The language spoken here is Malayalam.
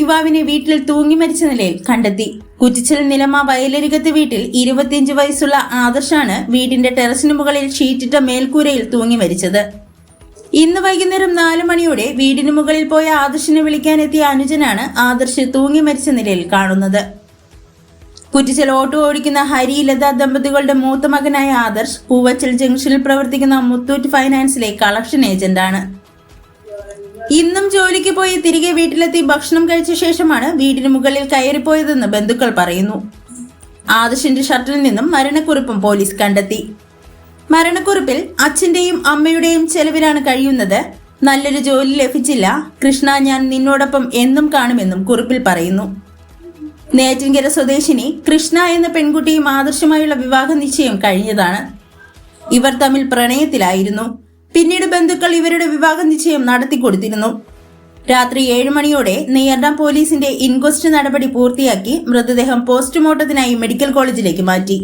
യുവാവിനെ വീട്ടിൽ തൂങ്ങി മരിച്ച നിലയിൽ കണ്ടെത്തി. കുറ്റിച്ചൽ നിലമ വയലരികത്ത് വീട്ടിൽ 25 വയസ്സുള്ള ആദർശാണ് വീടിന്റെ ടെറസിന് മുകളിൽ ഷീറ്റിട്ട മേൽക്കൂരയിൽ തൂങ്ങി മരിച്ചത്. ഇന്ന് വൈകുന്നേരം 4 മണിയോടെ വീടിന് മുകളിൽ പോയ ആദർശിനെ വിളിക്കാനെത്തിയ അനുജനാണ് ആദർശ് തൂങ്ങി മരിച്ച നിലയിൽ കാണുന്നത്. കുറ്റിച്ചൽ ഓട്ടോ ഓടിക്കുന്ന ഹരിലത ദമ്പതികളുടെ മൂത്ത മകനായ ആദർശ് പൂവച്ചൽ ജംഗ്ഷനിൽ പ്രവർത്തിക്കുന്ന മുത്തൂറ്റ് ഫൈനാൻസിലെ കളക്ഷൻ ഏജന്റാണ്. ഇന്നും ജോലിക്ക് പോയി തിരികെ വീട്ടിലെത്തി ഭക്ഷണം കഴിച്ച ശേഷമാണ് വീടിന് മുകളിൽ കയറിപ്പോയതെന്ന് ബന്ധുക്കൾ പറയുന്നു. ആദർശിന്റെ ഷർട്ടിൽ നിന്നും മരണക്കുറിപ്പും പോലീസ് കണ്ടെത്തി. മരണക്കുറിപ്പിൽ അച്ഛന്റെയും അമ്മയുടെയും ചെലവിലാണ് കഴിയുന്നത്. നല്ലൊരു ജോലി ലഭിച്ചില്ല. കൃഷ്ണ, ഞാൻ നിന്നോടൊപ്പം എന്നും കാണുമെന്നും കുറിപ്പിൽ പറയുന്നു. നെയ്യാറ്റിൻകര സ്വദേശിനി കൃഷ്ണ എന്ന പെൺകുട്ടിയും ആദർശമായുള്ള വിവാഹ നിശ്ചയം കഴിഞ്ഞതാണ്. ഇവർ തമ്മിൽ പ്രണയത്തിലായിരുന്നു. പിന്നീട് ബന്ധുക്കൾ ഇവരുടെ വിവാഹ നിശ്ചയം നടത്തിക്കൊടുത്തിരുന്നു. രാത്രി 7 മണിയോടെ നെയ്യാർ പോലീസിന്റെ ഇൻക്വസ്റ്റ് നടപടി പൂർത്തിയാക്കി മൃതദേഹം പോസ്റ്റ്മോർട്ടത്തിനായി മെഡിക്കൽ കോളേജിലേക്ക് മാറ്റി.